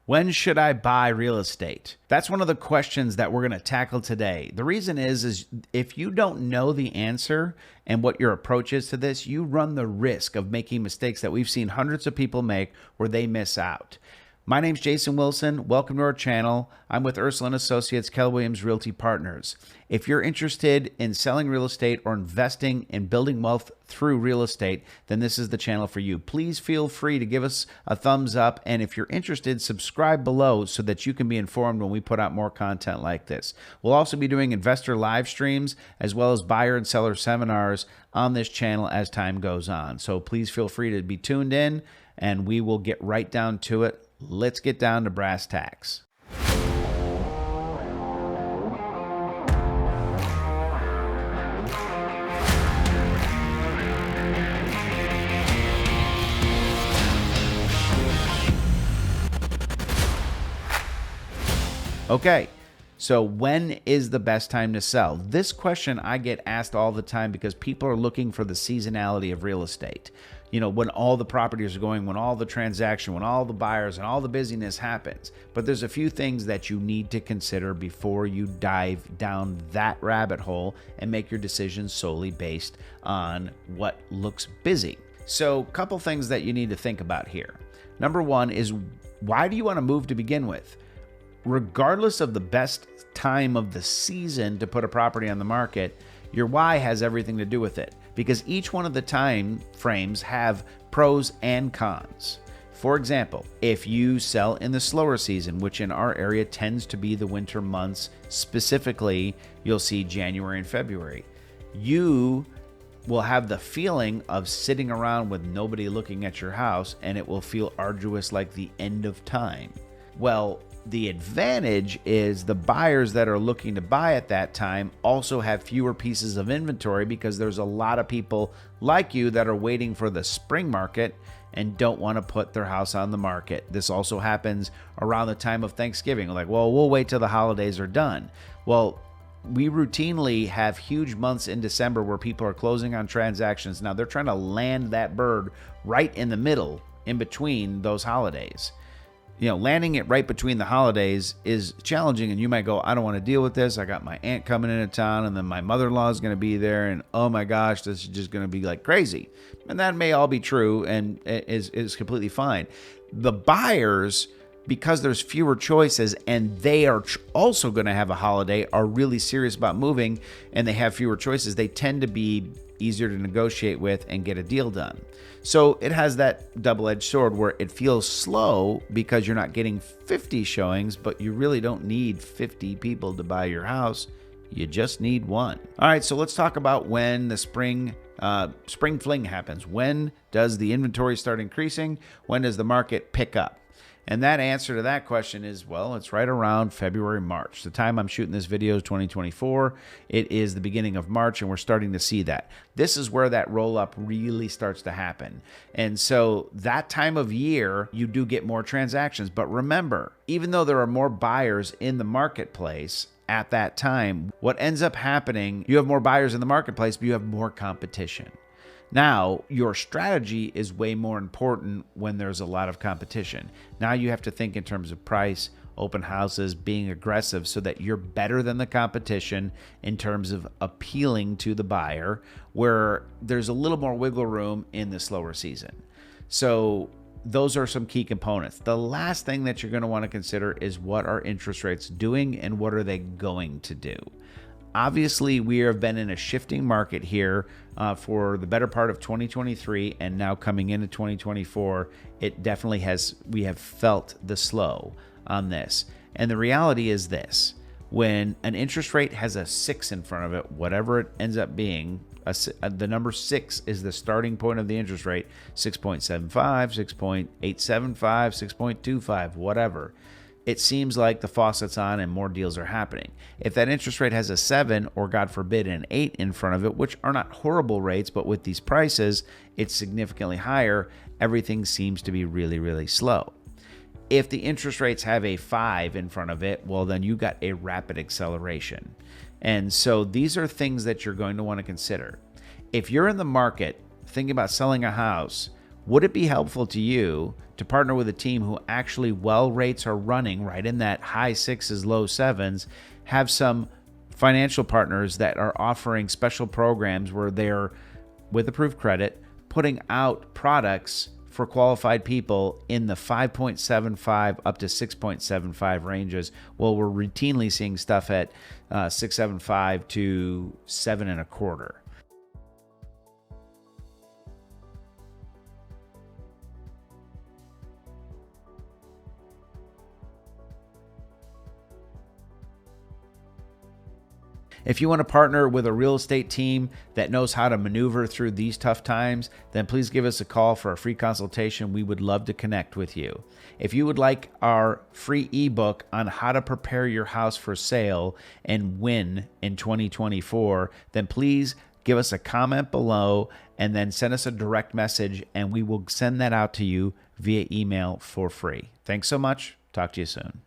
When should I buy real estate? That's one of the questions that we're going to tackle today. The reason is if you don't know the answer and what your approach is to this, you run the risk of making mistakes that we've seen hundreds of people make where they miss out. My name's Jason Wilson. Welcome to our channel. I'm with Ursula and Associates, Keller Williams Realty Partners. If you're interested in selling real estate or investing and building wealth through real estate, then this is the channel for you. Please feel free to give us a thumbs up. And if you're interested, subscribe below so that you can be informed when we put out more content like this. We'll also be doing investor live streams as well as buyer and seller seminars on this channel as time goes on. So please feel free to be tuned in and we will get right down to it. Let's get down to brass tacks. Okay, so when is the best time to sell? This question I get asked all the time because people are looking for the seasonality of real estate. You know, when all the properties are going, when all the transaction, when all the buyers and all the busyness happens. But there's a few things that you need to consider before you dive down that rabbit hole and make your decisions solely based on what looks busy. So a couple things that you need to think about here. Number one is, why do you want to move to begin with? Regardless of the best time of the season to put a property on the market, your why has everything to do with it, because each one of the time frames have pros and cons. For example, if you sell in the slower season, which in our area tends to be the winter months, specifically, you'll see January and February, you will have the feeling of sitting around with nobody looking at your house, and it will feel arduous like the end of time. Well, the advantage is the buyers that are looking to buy at that time also have fewer pieces of inventory because there's a lot of people like you that are waiting for the spring market and don't want to put their house on the market. This also happens around the time of Thanksgiving. Like, well, we'll wait till the holidays are done. Well, we routinely have huge months in December where people are closing on transactions. Now, they're trying to land that bird right in the middle, in between those holidays. You know, landing it right between the holidays is challenging, and you might go, I don't want to deal with this. I got my aunt coming into town, and then my mother-in-law is going to be there, and oh my gosh, this is just going to be like crazy. And that may all be true and is completely fine. The buyers, because there's fewer choices and they are also going to have a holiday, are really serious about moving, and they have fewer choices. They tend to be easier to negotiate with and get a deal done. So it has that double-edged sword where it feels slow because you're not getting 50 showings, but you really don't need 50 people to buy your house. You just need one. All right, so let's talk about when the spring fling happens. When does the inventory start increasing? When does the market pick up? And that answer to that question is, well, it's right around February, March. The time I'm shooting this video is 2024. It is the beginning of March, and we're starting to see that. This is where that roll-up really starts to happen. And so that time of year, you do get more transactions. But remember, even though there are more buyers in the marketplace at that time, what ends up happening, you have more buyers in the marketplace, but you have more competition. Now, your strategy is way more important when there's a lot of competition. Now you have to think in terms of price, open houses, being aggressive so that you're better than the competition in terms of appealing to the buyer, where there's a little more wiggle room in the slower season. So those are some key components. The last thing that you're going to want to consider is, what are interest rates doing and what are they going to do? Obviously, we have been in a shifting market here for the better part of 2023, and now coming into 2024, it definitely has, we have felt the slow on this. And the reality is this: when an interest rate has a 6 in front of it, whatever it ends up being, the number 6 is the starting point of the interest rate, 6.75, 6.875, 6.25, whatever. It seems like the faucet's on and more deals are happening. If that interest rate has a 7 or, God forbid, an 8 in front of it, which are not horrible rates, but with these prices, it's significantly higher, everything seems to be really, really slow. If the interest rates have a 5 in front of it, well, then you got a rapid acceleration. And so these are things that you're going to want to consider. If you're in the market thinking about selling a house, would it be helpful to you to partner with a team who actually, well, rates are running right in that high 6s, low 7s, have some financial partners that are offering special programs where they're, with approved credit, putting out products for qualified people in the 5.75 up to 6.75 ranges. Well, we're routinely seeing stuff at 6.75 to 7.25. If you want to partner with a real estate team that knows how to maneuver through these tough times, then please give us a call for a free consultation. We would love to connect with you. If you would like our free ebook on how to prepare your house for sale and win in 2024, then please give us a comment below and then send us a direct message, and we will send that out to you via email for free. Thanks so much. Talk to you soon.